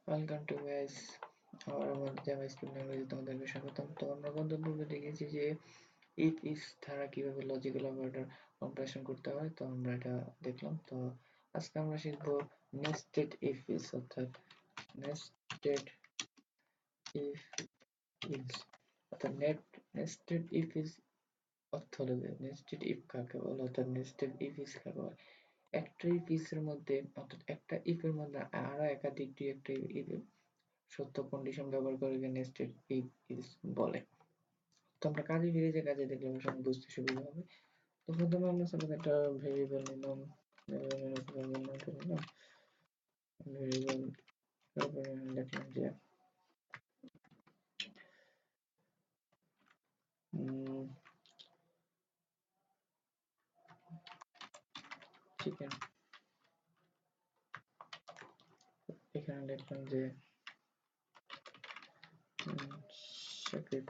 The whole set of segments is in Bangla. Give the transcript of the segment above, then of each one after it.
ওয়েলকাম টু গাইস, আবার আমার জাভাস্ক্রিপ্ট ল্যাঙ্গুয়েজে তোমাদেরকে স্বাগতম। তো আমরা গন্তব্যে দেখেছি যে ইফ ইস দ্বারা কিভাবে লজিক্যাল অপারেটর কম্পারেশন করতে হয়, তো আমরা এটা দেখলাম। তো আজকে আমরা শিখবো নেস্টেড ইফ ইস, অর্থাৎ নেস্টেড ইফ ইস অর্থাৎ নেস্টেড ইফ ইস অর্থ হলো নেস্টেড ইফ কাকে বলে, অর্থাৎ নেস্টেড ইফ ইস কাকে বলে। একটা ইফ ইস এর মধ্যে, অর্থাৎ একটা ইফ এর মধ্যে আরো একাধিক দুই একটা ইফ সত্য কন্ডিশন ব্যবহার করে নেস্টেড ইফ ইজ বলে। তো আমরা কাজে ফিরে যে কাজে দেখলে আমার সঙ্গে বুঝতে সুবিধা হবে। তো প্রথমে আমরা সাপোজ একটা ভেরিয়েবল নিলাম, ভেরিয়েবল দেখলাম যে চিকেন, এখানে দেখলাম যে শাকিব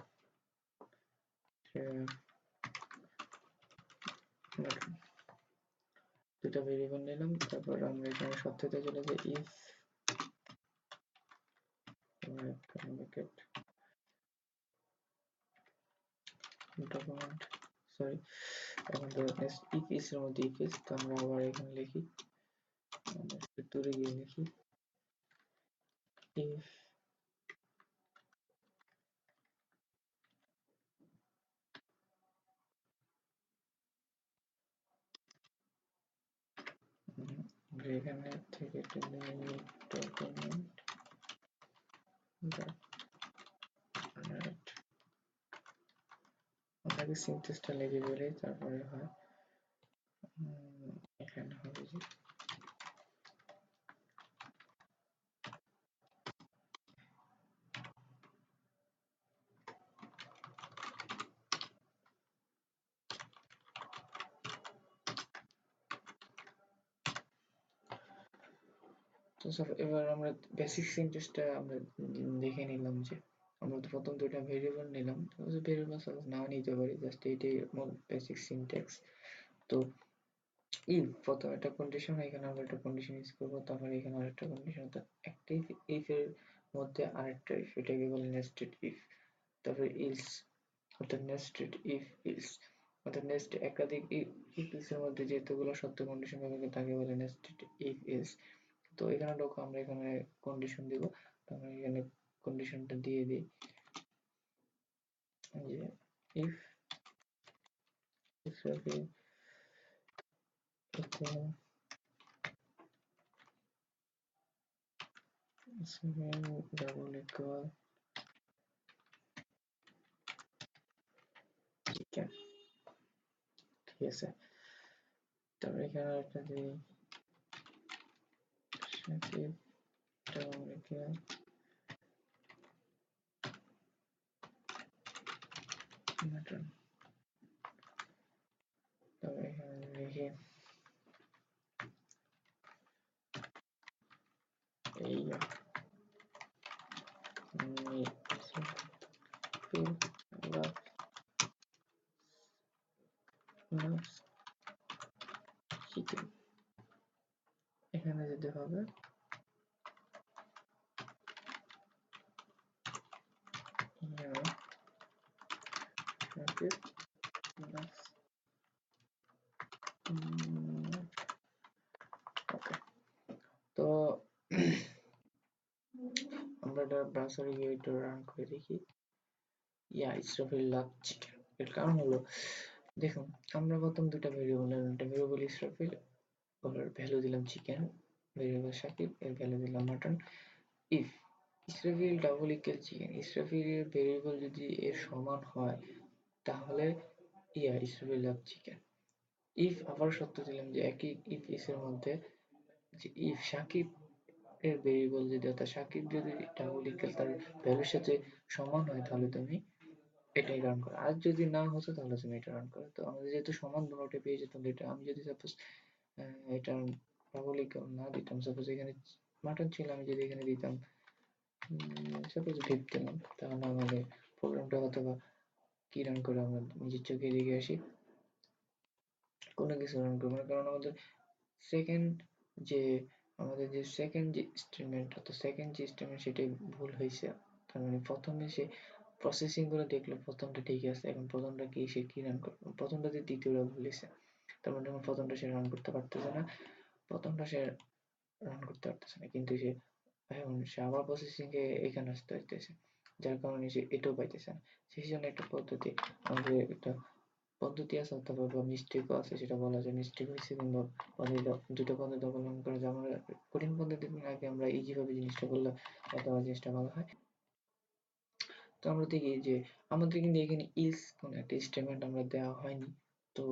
দুটা ভেরিয়েবল নিলাম। তারপর আমরা এখানে সত্যতে চলে যাই ইফ ডকুমেন্ট, সরি, এখন তো ইফ ইস এর মধ্যে ইফ ইস, তো আমরা আবার এখানে লিখি, একটু দূরে গিয়ে লিখি ইফ এখানে থেকে ডকুমেন্ট আগে সিনট্যাক্সটা লিখে বলি, তারপরে হয় এখানে হবে যে তো স্যার এবার আমরা বেসিক সিনট্যাক্সটা আমরা দেখে নিলাম যে আমরা তো প্রথম দুইটা ভেরিয়েবল নিলাম, ভেরিয়েবল সাপোজ নাও নিতে পারি, জাস্ট এইটাই মূল বেসিক সিনট্যাক্স। তো ইফ প্রথম একটা কন্ডিশন, এখানে আমরা একটা কন্ডিশন ইউজ করবো, তারপরে এখানে আরেকটা কন্ডিশন, অর্থাৎ একটা ইফ এর মধ্যে আরেকটা ইফ, এটাকে বলে নেস্টেড ইফ। তারপরে ইলস, অর্থাৎ নেস্টেড ইফ ইলস, অর্থাৎ নেস্ট একাধিক ইফ ইলস এর মধ্যে যেহেতুগুলো সত্য কন্ডিশন ব্যবহার করে তাকে বলে নেস্টেড ইফ ইলস। তো এখানে দেখো আমরা এখানে কন্ডিশন দিব, তো আমরা এখানে কন্ডিশনটা দিয়ে দিই যে if Israfil equal double equal chicken, ঠিক আছে। তারপরে এখানে একটা দিই সাকিব ডাবল ইকুয়াল মাটন, তারপরে এখানে লিখি এই চিকেন, এখানে যেতে হবে ওকে। তো আমরা এটা ব্রাউজারে গিয়ে একটু রান করে দেখি। ইসরাফিল লাভ চিকেন, এর কারণ হলো দেখুন আমরা প্রথম দুটা ভেরিয়েবল নিলাম, একটা ভেরিয়েবল ইসরাফিল ওর ভ্যালু দিলাম চিকেন, ভেরিয়েবল সাকিব এর ভ্যালু দিলাম mutton. If Israfil double equal chicken, ইসরাফিলের ভেরিয়েবল যদি এর সমান হয় তাহলে ইসরাফিল লাভ চিকেন। ইফ আবার সত্য দিলাম যে একই ইফ ইস এর মধ্যে যে ইফ সাকিব এর ভেরিয়েবল যদি, অর্থাৎ সাকিব যদি ডাবল ইকুয়াল তার ভ্যালুর সাথে সমান হয় তাহলে তুমি এটাই রান করো, আর যদি না হতো তাহলে তুমি এটা রান করো। তো আমাদের যেহেতু সমান দুটোটা পেয়ে যেতাম, এটা আমি যদি সাপোজ এটা ডাবল ইকুয়াল না দিতাম, সাপোজ এখানে মাটন ছিল, আমি যদি এখানে দিতাম সাপোজ ভিপ দিলাম, তাহলে আমাদের প্রোগ্রামটা অথবা কি রান করে আমরা নিজের চোখে দেখে আসি, কোনো কিছু রান করবো না, কারণ আমাদের সেকেন্ড যে আমাদের যে সেকেন্ড যে স্টেটমেন্ট অর্থাৎ সেকেন্ড যে স্টেটমেন্ট সেটাই ভুল হয়েছে। তার মানে প্রথমে সে প্রসেসিং করে দেখলো প্রথমটা ঠিক আছে, এখন প্রথমটা কি সে কি রান করবে, প্রথমটাতে দ্বিতীয়টা ভুল হয়েছে, তার মানে এখন প্রথমটা সে রান করতে পারতেছে না, প্রথমটা সে রান করতে পারতেছে না, কিন্তু সে এখন সে আবার প্রসেসিং এ এখানে আসতে হইতেছে, যার কারণে সে এটাও পাইতেছে না। সেই জন্য একটা পদ্ধতি, আমাদের একটা পদ্ধতি আছে অথবা বা মিস্টেকও আছে, সেটা বলা যায় মিস্টেক হয়েছে, কিংবা পদ্ধতি, দুটো পদ্ধতি অবলম্বন করে যে আমরা কঠিন পদ্ধতি আগে আমরা ইজি ভাবে জিনিসটা করলে অথবা জিনিসটা ভালো হয়। তো আমরা দেখি যে আমাদের কিন্তু এখানে ইলস কোন একটা স্টেটমেন্ট আমরা দেওয়া হয়নি, তো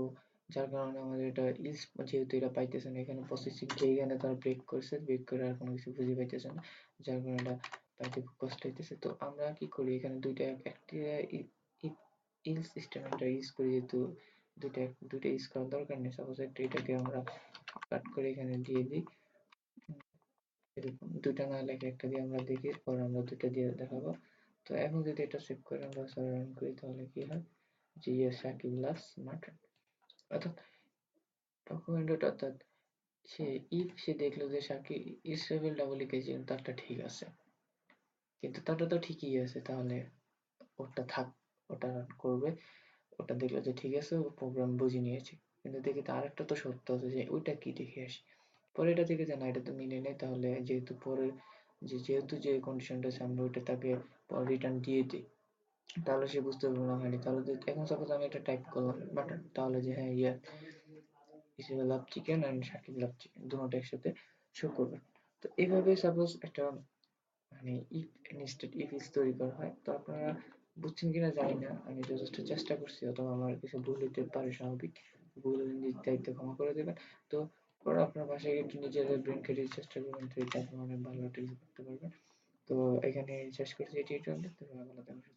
যার কারণে আমাদের এটা ইলস যেহেতু এটা পাইতেছে না, এখানে প্রসেসিং কে এখানে তারা ব্রেক করছে, ব্রেক করে আর কোনো কিছু খুঁজে পাইতেছে না, যার কারণে এটা পাইতে খুব কষ্ট হইতেছে। তো আমরা কি করি এখানে দুইটা একটা ইলস স্টেটমেন্টটা ইউজ করি, যেহেতু দুইটা দুইটা ইউজ করার দরকার নেই, সাপোজ একটা এটাকে আমরা কাট করে এখানে দিয়ে দিই, এরকম দুইটা না লেখে একটা দিয়ে আমরা দেখি, পর আমরা দুইটা দিয়ে দেখাবো। তো এখন যদি এটা সেভ করে আমরা রান করি তাহলে কি হয় যে ইয়েস সাকিব লাভ মাটন, অর্থাৎ ডকুমেন্ট অর্থাৎ সে ইফ সে দেখলো যে সাকিব ইসরাফিল ডাবল লিখেছে তারটা ঠিক আছে, কিন্তু তারটা তো ঠিকই আছে, তাহলে ওটা থাক, ওটা রান করবে, ওটা দেখলো যে ঠিক আছে, ও প্রোগ্রাম বুঝে নিয়েছে, কিন্তু দেখি তার একটা তো সত্য আছে যে ওইটা কি দেখে আসি, পরে এটা থেকে যে না এটা তো মিলে নেই, তাহলে যেহেতু পরে যেহেতু যে কন্ডিশনটা আছে আমরা ওইটা তাকে রিটার্ন দিয়ে দিই, তাহলে সে বুঝতে পারবে না হয়নি, তাহলে এখন সাপোজ আমি এটা টাইপ করলাম বাটন, তাহলে যে হ্যাঁ ইয়া হিসেবে love chicken and Shakib love chicken দুটো একসাথে শো করবে। তো এইভাবে সাপোজ একটা মানে ইফ ইনস্টেড ইফ ইজ তৈরি করা হয়। তো আপনারা বুঝছেন কিনা জানি না, আমি যথেষ্ট চেষ্টা করছি, অথবা আমার কিছু ভুল হতে পারে, স্বাভাবিক, ভুল হলে নিজ দায়িত্বে ক্ষমা করে দেবেন। তো পরে আপনার বাসায় একটু নিজেদের ব্রেন খেটে চেষ্টা করবেন, তো এটা আপনারা অনেক ভালো একটা কিছু করতে পারবেন। তো এখানে শেষ করছি এই টিউটোরিয়ালটা, তো ভালো থাকবেন।